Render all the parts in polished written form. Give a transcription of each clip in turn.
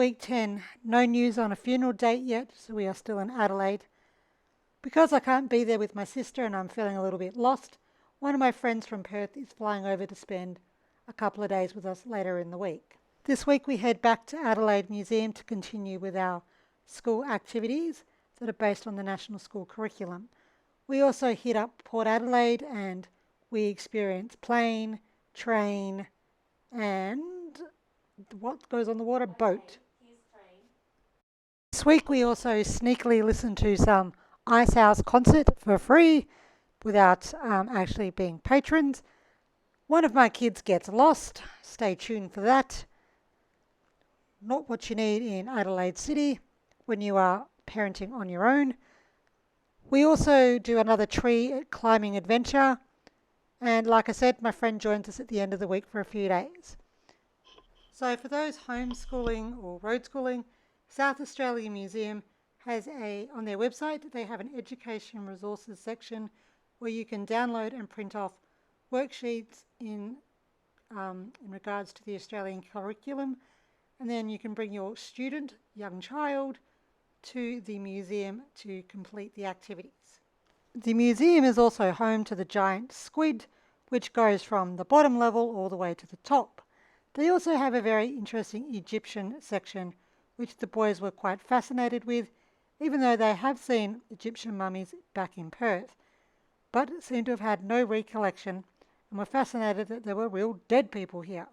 week 10. No news on a funeral date yet, so we are still in Adelaide. Because I can't be there with my sister and I'm feeling a little bit lost, one of my friends from Perth is flying over to spend a couple of days with us later in the week. This week we head back to Adelaide Museum to continue with our school activities that are based on the National School Curriculum. We also hit up Port Adelaide and we experience plane, train and what goes on the water? Boat. This week we also sneakily listened to some Icehouse concert for free without actually being patrons. One of my kids gets lost. Stay tuned for that. Not what you need in Adelaide City when you are parenting on your own. We also do another tree climbing adventure. And like I said, my friend joins us at the end of the week for a few days. So for those homeschooling or road schooling, South Australia Museum has on their website, they have an education resources section where you can download and print off worksheets in regards to the Australian curriculum, and then you can bring your student, young child, to the museum to complete the activities. The museum is also home to the giant squid, which goes from the bottom level all the way to the top. They also have a very interesting Egyptian section, which the boys were quite fascinated with, even though they have seen Egyptian mummies back in Perth, but seem to have had no recollection and were fascinated that there were real dead people here.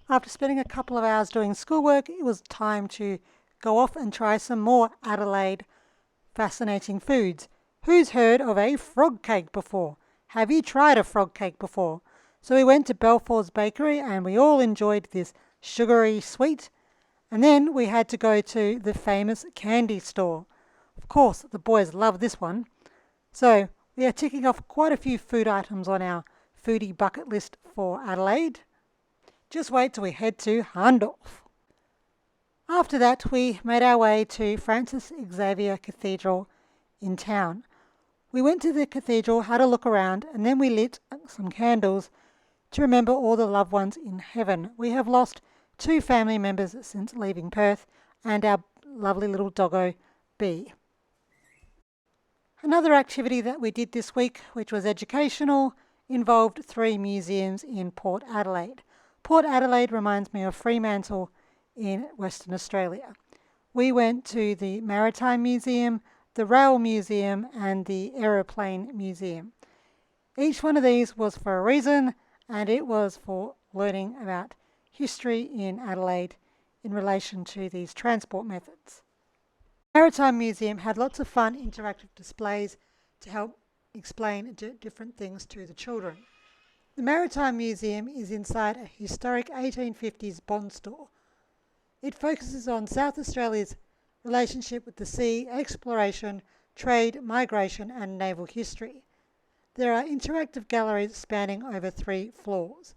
After spending a couple of hours doing schoolwork, it was time to go off and try some more Adelaide fascinating foods. Who's heard of a frog cake before? Have you tried a frog cake before? So we went to Balfour's Bakery and we all enjoyed this sugary sweet. And then we had to go to the famous candy store. Of course, the boys love this one. So we are ticking off quite a few food items on our foodie bucket list for Adelaide. Just wait till we head to Hahndorf. After that, we made our way to Francis Xavier Cathedral in town. We went to the cathedral, had a look around, and then we lit some candles to remember all the loved ones in heaven. We have lost 2 family members since leaving Perth and our lovely little doggo, Bee. Another activity that we did this week, which was educational, involved 3 museums in Port Adelaide. Port Adelaide reminds me of Fremantle in Western Australia. We went to the Maritime Museum, the Rail Museum and the Aeroplane Museum. Each one of these was for a reason, and it was for learning about history in Adelaide in relation to these transport methods. The Maritime Museum had lots of fun interactive displays to help explain different things to the children. The Maritime Museum is inside a historic 1850s bond store. It focuses on South Australia's relationship with the sea, exploration, trade, migration and naval history. There are interactive galleries spanning over 3 floors.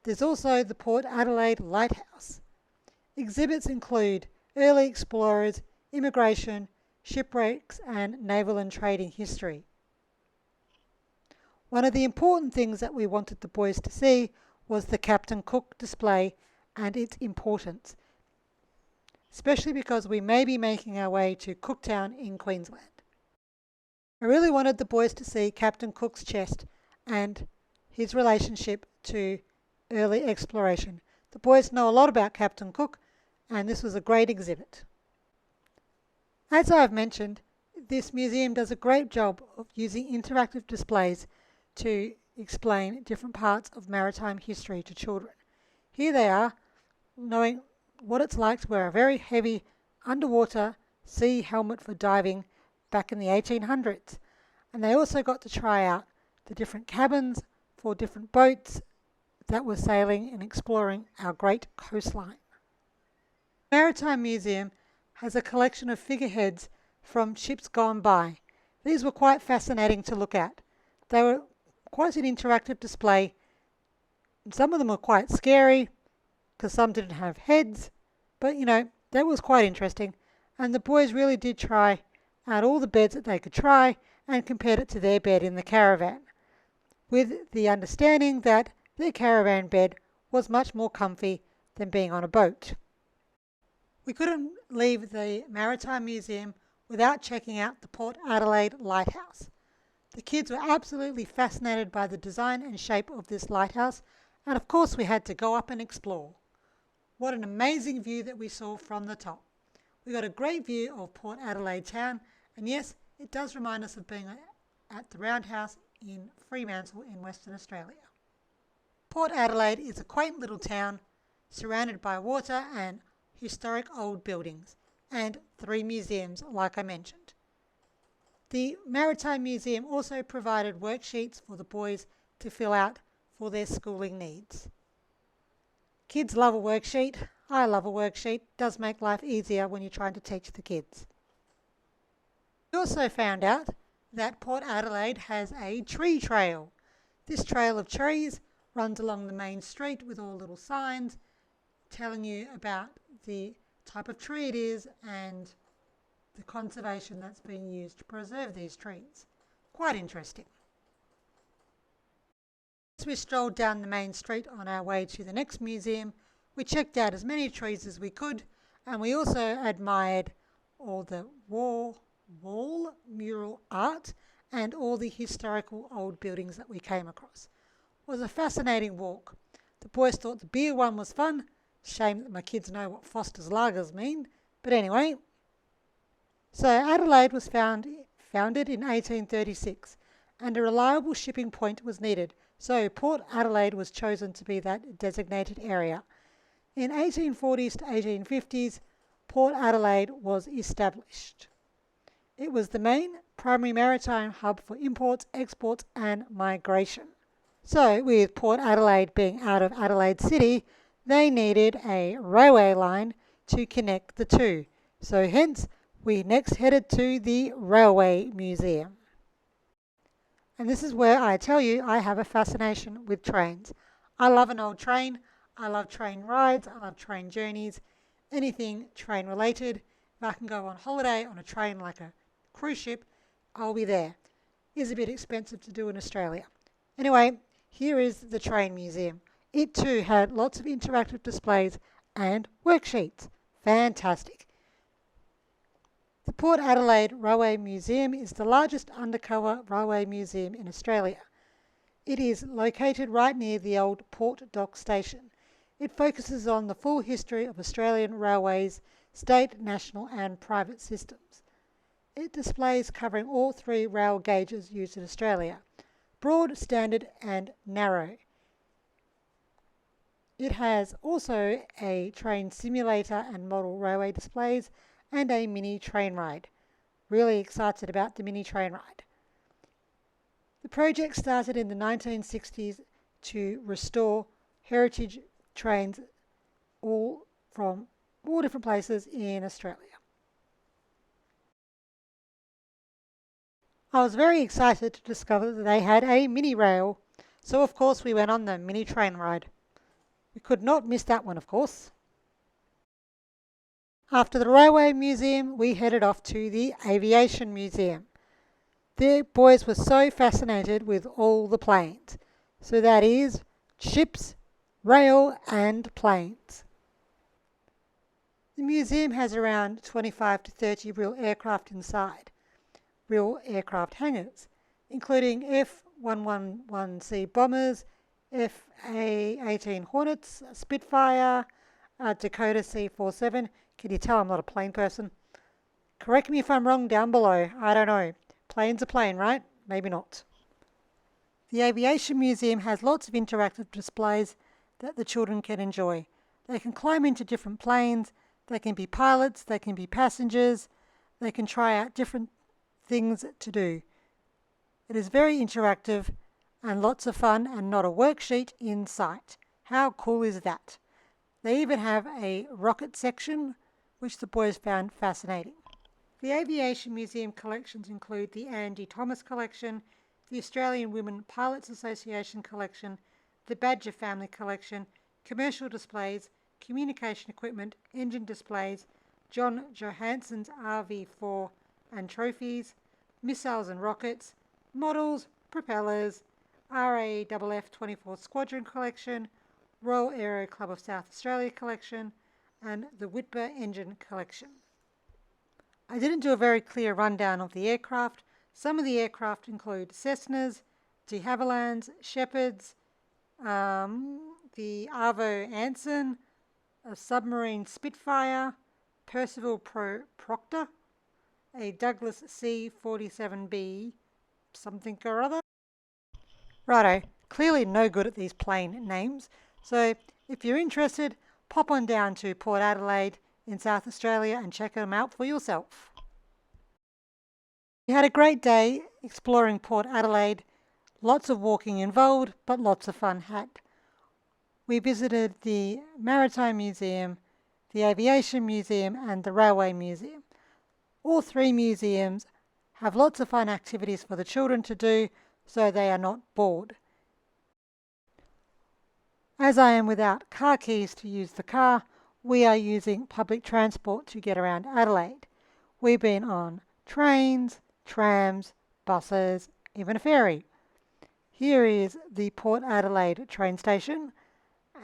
There's also the Port Adelaide Lighthouse. Exhibits include early explorers, immigration, shipwrecks and naval and trading history. One of the important things that we wanted the boys to see was the Captain Cook display and its importance, especially because we may be making our way to Cooktown in Queensland. I really wanted the boys to see Captain Cook's chest and his relationship to early exploration. The boys know a lot about Captain Cook and this was a great exhibit. As I've mentioned, this museum does a great job of using interactive displays to explain different parts of maritime history to children. Here they are, knowing what it's like to wear a very heavy underwater sea helmet for diving back in the 1800s. And they also got to try out the different cabins for different boats that were sailing and exploring our great coastline. The Maritime Museum has a collection of figureheads from ships gone by. These were quite fascinating to look at. They were quite an interactive display. Some of them were quite scary because some didn't have heads, but that was quite interesting. And the boys really did try out all the beds that they could try and compared it to their bed in the caravan, with the understanding that their caravan bed was much more comfy than being on a boat. We couldn't leave the Maritime Museum without checking out the Port Adelaide Lighthouse. The kids were absolutely fascinated by the design and shape of this lighthouse, and of course we had to go up and explore. What an amazing view that we saw from the top. We got a great view of Port Adelaide town, and yes, it does remind us of being at the Roundhouse in Fremantle in Western Australia. Port Adelaide is a quaint little town surrounded by water and historic old buildings, and 3 museums like I mentioned. The Maritime Museum also provided worksheets for the boys to fill out for their schooling needs. Kids love a worksheet. I love a worksheet. It does make life easier when you're trying to teach the kids. We also found out that Port Adelaide has a tree trail. This trail of trees runs along the main street with all little signs telling you about the type of tree it is and the conservation that's being used to preserve these trees. Quite interesting. As we strolled down the main street on our way to the next museum, we checked out as many trees as we could, and we also admired all the wall mural art and all the historical old buildings that we came across. It was a fascinating walk. The boys thought the beer one was fun. Shame that my kids know what Foster's lagers mean, but anyway. So Adelaide was founded in 1836, and a reliable shipping point was needed, so Port Adelaide was chosen to be that designated area. In 1840s to 1850s, Port Adelaide was established. It was the main primary maritime hub for imports, exports and migration. So with Port Adelaide being out of Adelaide City, they needed a railway line to connect the two. So hence, we next headed to the Railway Museum. And this is where I tell you I have a fascination with trains. I love an old train. I love train rides. I love train journeys. Anything train related. If I can go on holiday on a train like a cruise ship, I'll be there. It's a bit expensive to do in Australia. Anyway, here is the train museum. It too had lots of interactive displays and worksheets. Fantastic. The Port Adelaide Railway Museum is the largest undercover railway museum in Australia. It is located right near the old Port Dock station. It focuses on the full history of Australian railways, state, national and private systems. It displays covering all 3 rail gauges used in Australia: broad, standard and narrow. It has also a train simulator and model railway displays and a mini train ride. Really excited about the mini train ride. The project started in the 1960s to restore heritage trains from all different places in Australia. I was very excited to discover that they had a mini rail, so of course we went on the mini train ride. We could not miss that one, of course. After the Railway Museum, we headed off to the Aviation Museum. The boys were so fascinated with all the planes. So that is ships, rail and planes. The museum has around 25 to 30 real aircraft inside, real aircraft hangars, including F-111C bombers, FA-18 Hornets, Spitfire, Dakota C-47. Can you tell I'm not a plane person? Correct me if I'm wrong down below. I don't know. Plane's a plane, right? Maybe not. The Aviation Museum has lots of interactive displays that the children can enjoy. They can climb into different planes. They can be pilots. They can be passengers. They can try out different things to do. It is very interactive and lots of fun and not a worksheet in sight. How cool is that? They even have a rocket section, which the boys found fascinating. The Aviation Museum collections include the Andy Thomas Collection, the Australian Women Pilots Association Collection, the Badger Family Collection, commercial displays, communication equipment, engine displays, John Johansson's RV4 and trophies, missiles and rockets, models, propellers, RAFF 24 Squadron Collection, Royal Aero Club of South Australia Collection, and the Whitber engine collection. I didn't do a very clear rundown of the aircraft. Some of the aircraft include Cessnas, de Havillands, Shepherds, the Arvo Anson, a submarine Spitfire, Percival Proctor, a Douglas C-47B something or other. Righto, clearly no good at these plane names, so if you're interested, pop on down to Port Adelaide in South Australia and check them out for yourself. We had a great day exploring Port Adelaide, lots of walking involved, but lots of fun had. We visited the Maritime Museum, the Aviation Museum and the Railway Museum. All three museums have lots of fun activities for the children to do so they are not bored. As I am without car keys to use the car, we are using public transport to get around Adelaide. We've been on trains, trams, buses, even a ferry. Here is the Port Adelaide train station,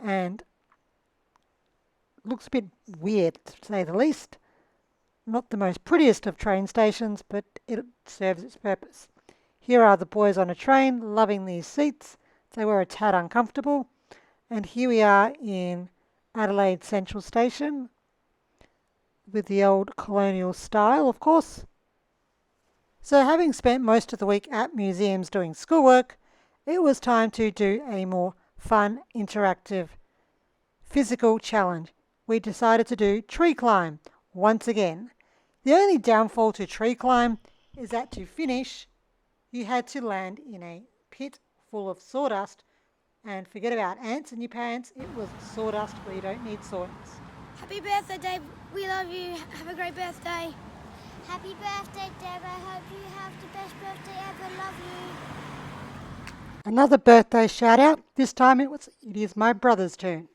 and looks a bit weird to say the least. Not the most prettiest of train stations, but it serves its purpose. Here are the boys on a train, loving these seats. They were a tad uncomfortable. And here we are in Adelaide Central Station, with the old colonial style, of course. So having spent most of the week at museums doing schoolwork, it was time to do a more fun, interactive, physical challenge. We decided to do TreeClimb once again. The only downfall to TreeClimb is that to finish, you had to land in a pit full of sawdust, and forget about ants in your pants, it was sawdust where you don't need sawdust. Happy birthday, Dave. We love you. Have a great birthday. Happy birthday, Dave. I hope you have the best birthday ever. Love you. Another birthday shout out. This time it is my brother's turn.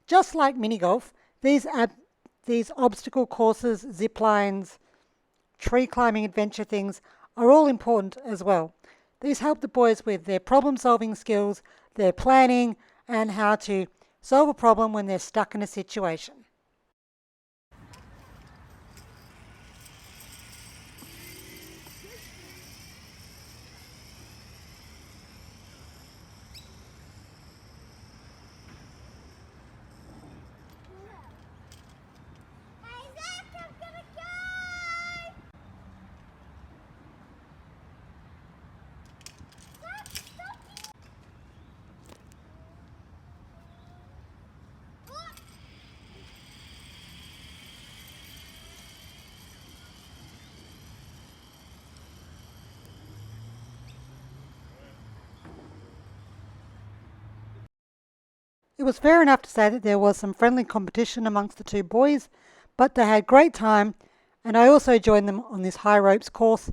Just like mini golf, these obstacle courses, zip lines, tree climbing adventure things are all important as well. These help the boys with their problem solving skills, their planning, and how to solve a problem when they're stuck in a situation. It was fair enough to say that there was some friendly competition amongst the two boys, but they had great time, and I also joined them on this high ropes course,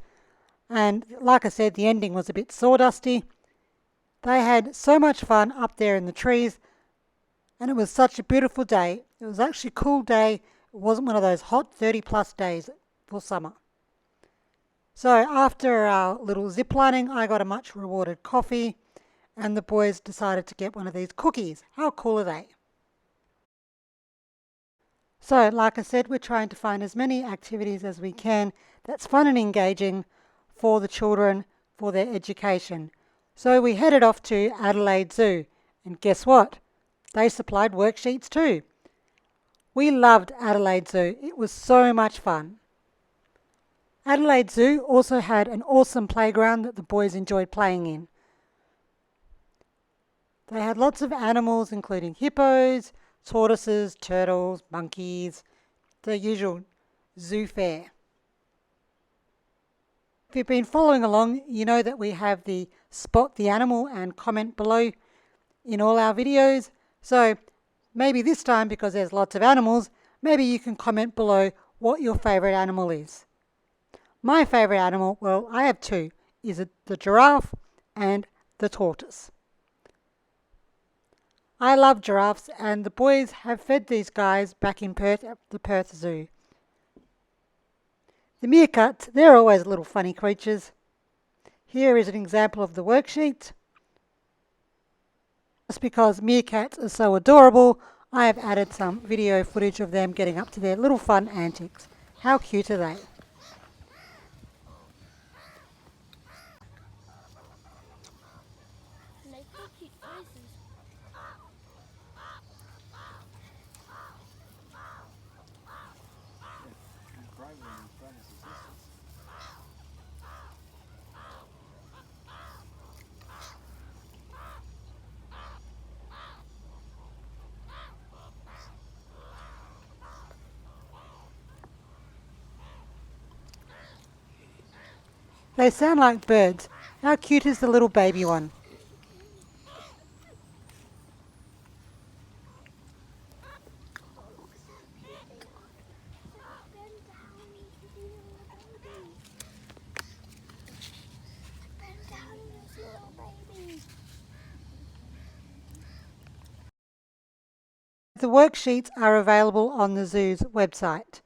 and like I said, the ending was a bit sawdusty. They had so much fun up there in the trees, and it was such a beautiful day. It was actually a cool day. It wasn't one of those hot 30 plus days for summer. So after our little zip lining, I got a much rewarded coffee, and the boys decided to get one of these cookies. How cool are they? So, like I said, we're trying to find as many activities as we can that's fun and engaging for the children, for their education. So we headed off to Adelaide Zoo, and guess what? They supplied worksheets too. We loved Adelaide Zoo. It was so much fun. Adelaide Zoo also had an awesome playground that the boys enjoyed playing in. They had lots of animals, including hippos, tortoises, turtles, monkeys, the usual zoo fare. If you've been following along, you know that we have the spot the animal and comment below in all our videos. So maybe this time, because there's lots of animals, maybe you can comment below what your favourite animal is. My favourite animal, well, I have two, is the giraffe and the tortoise. I love giraffes, and the boys have fed these guys back in Perth at the Perth Zoo. The meerkats, they're always little funny creatures. Here is an example of the worksheet. Just because meerkats are so adorable, I have added some video footage of them getting up to their little fun antics. How cute are they? They sound like birds. How cute is the little baby one? The worksheets are available on the zoo's website.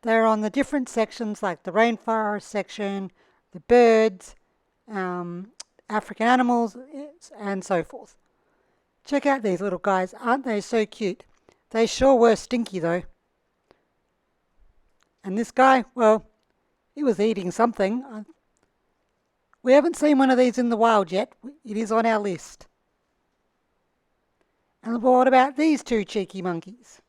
They're on the different sections like the rainforest section, the birds, African animals, and so forth. Check out these little guys. Aren't they so cute? They sure were stinky though. And this guy, well, he was eating something. We haven't seen one of these in the wild yet. It is on our list. And what about these two cheeky monkeys?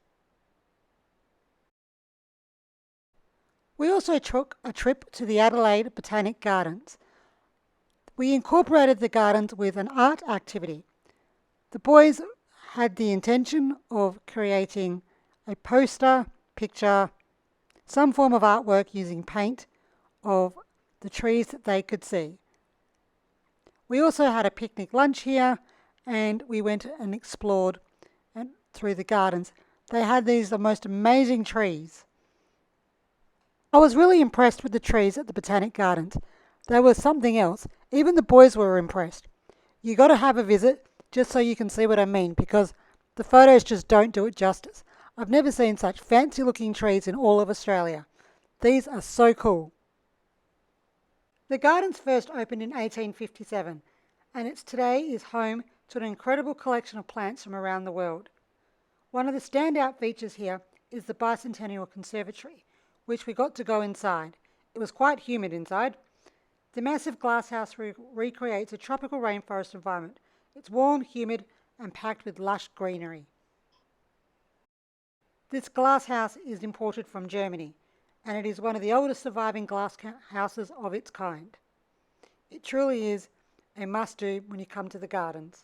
We also took a trip to the Adelaide Botanical Gardens. We incorporated the gardens with an art activity. The boys had the intention of creating a poster, picture, some form of artwork using paint of the trees that they could see. We also had a picnic lunch here, and we went and explored through the gardens. They had the most amazing trees. I was really impressed with the trees at the Botanic Gardens. They were something else. Even the boys were impressed. You got to have a visit just so you can see what I mean, because the photos just don't do it justice. I've never seen such fancy looking trees in all of Australia. These are so cool. The gardens first opened in 1857, and it's today is home to an incredible collection of plants from around the world. One of the standout features here is the Bicentennial Conservatory, which we got to go inside. It was quite humid inside. The massive glasshouse recreates a tropical rainforest environment. It's warm, humid, and packed with lush greenery. This glasshouse is imported from Germany, and it is one of the oldest surviving glass houses of its kind. It truly is a must-do when you come to the gardens.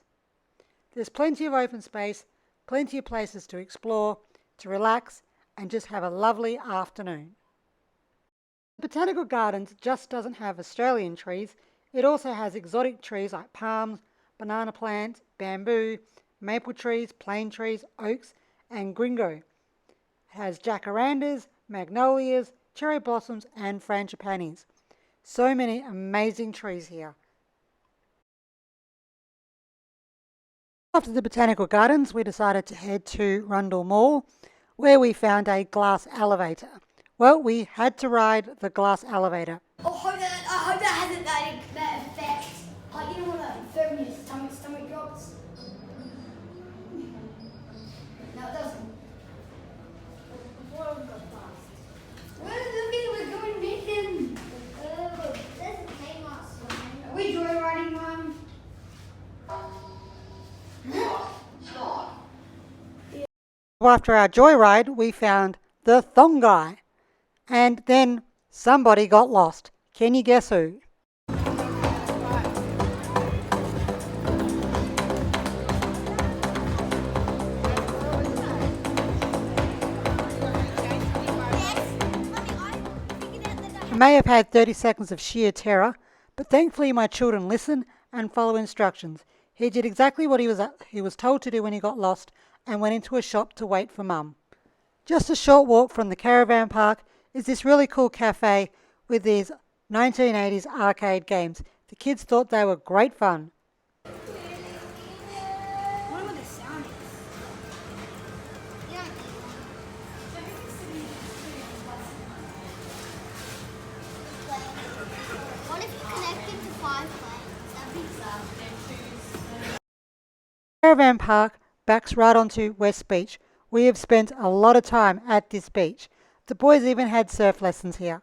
There's plenty of open space, plenty of places to explore, to relax, and just have a lovely afternoon. The Botanical Gardens just doesn't have Australian trees, it also has exotic trees like palms, banana plants, bamboo, maple trees, plane trees, oaks, and gringo. It has jacarandas, magnolias, cherry blossoms, and frangipanis. So many amazing trees here. After the Botanical Gardens, we decided to head to Rundle Mall, where we found a glass elevator. Well, we had to ride the glass elevator. I hope that hasn't that effect. Like, you know what, firm your stomach drops. No, it doesn't. We're going mission. Doesn't take us. Are we joyriding one? After our joyride, we found the Thongai, and then somebody got lost. Can you guess who? may have had 30 seconds of sheer terror, but thankfully my children listen and follow instructions. He did exactly what he was told to do when he got lost and went into a shop to wait for Mum. Just a short walk from the caravan park is this really cool cafe with these 1980s arcade games. The kids thought they were great fun. What if you connected to 5 planes? That'd be Caravan park backs right onto West Beach. We have spent a lot of time at this beach. The boys even had surf lessons here.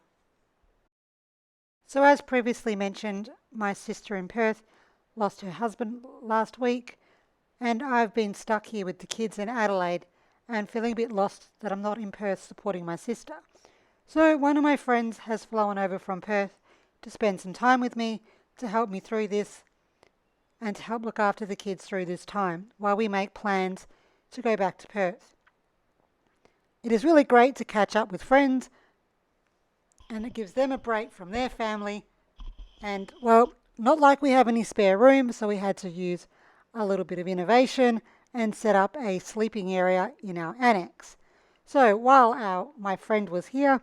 So as previously mentioned, my sister in Perth lost her husband last week, and I've been stuck here with the kids in Adelaide and feeling a bit lost that I'm not in Perth supporting my sister. So one of my friends has flown over from Perth to spend some time with me to help me through this and to help look after the kids through this time while we make plans to go back to Perth. It is really great to catch up with friends, and it gives them a break from their family, and well, not like we have any spare room, so we had to use a little bit of innovation and set up a sleeping area in our annex. So while my friend was here,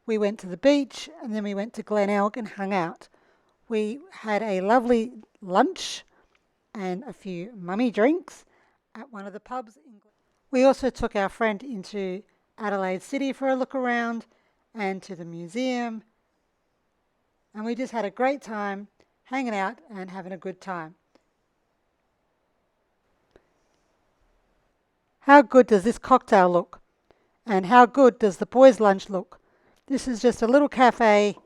we went to the beach and then we went to Glenelg and hung out. We had a lovely lunch and a few mummy drinks at one of the pubs. We also took our friend into Adelaide City for a look around and to the museum, and we just had a great time hanging out and having a good time. How good does this cocktail look? And how good does the boys' lunch look? This is just a little cafe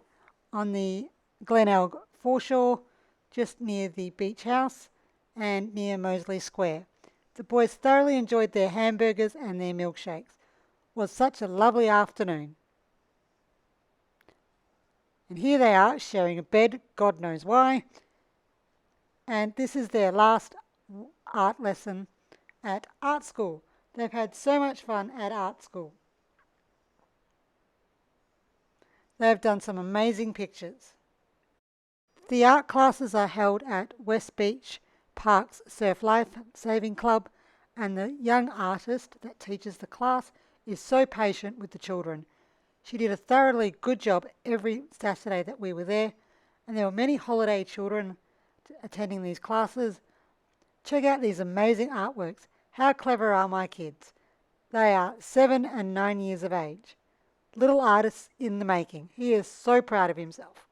on the Glenelg foreshore, just near the beach house and near Moseley Square. The boys thoroughly enjoyed their hamburgers and their milkshakes. It was such a lovely afternoon. And here they are sharing a bed, God knows why. And this is their last art lesson at art school. They've had so much fun at art school. They've done some amazing pictures. The art classes are held at West Beach Park's Surf Life Saving Club, and the young artist that teaches the class is so patient with the children. She did a thoroughly good job every Saturday that we were there, and there were many holiday children attending these classes. Check out these amazing artworks. How clever are my kids? They are 7 and 9 years of age. Little artists in the making. He is so proud of himself.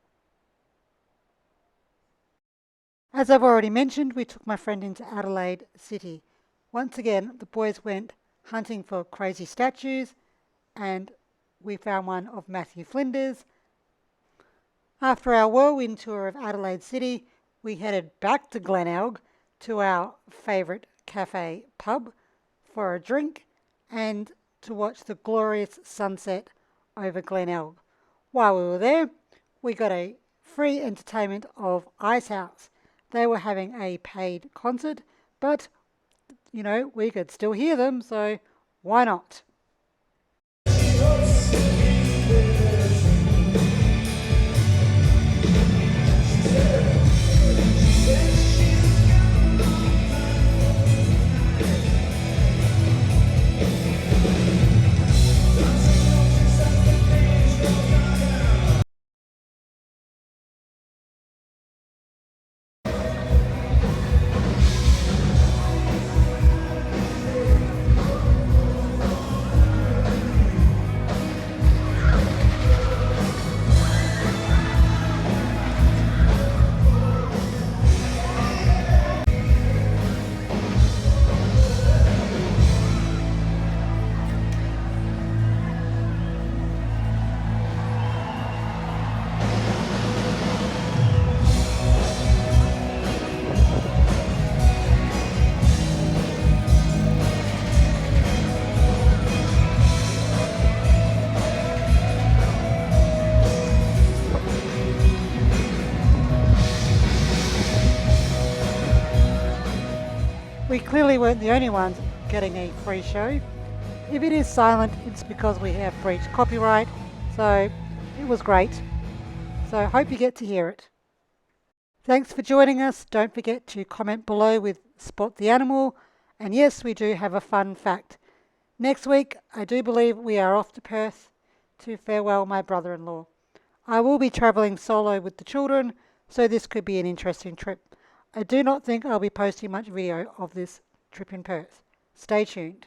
As I've already mentioned, we took my friend into Adelaide City. Once again, the boys went hunting for crazy statues, and we found one of Matthew Flinders. After our whirlwind tour of Adelaide City, we headed back to Glenelg to our favourite cafe pub for a drink and to watch the glorious sunset over Glenelg. While we were there, we got a free entertainment of Icehouse. They were having a paid concert, but, you know, we could still hear them, so why not? We clearly weren't the only ones getting a free show. If it is silent, it's because we have breached copyright, so it was great. So I hope you get to hear it. Thanks for joining us. Don't forget to comment below with Spot the Animal. And yes, we do have a fun fact. Next week, I do believe we are off to Perth to farewell my brother-in-law. I will be travelling solo with the children, so this could be an interesting trip. I do not think I'll be posting much video of this trip in Perth. Stay tuned.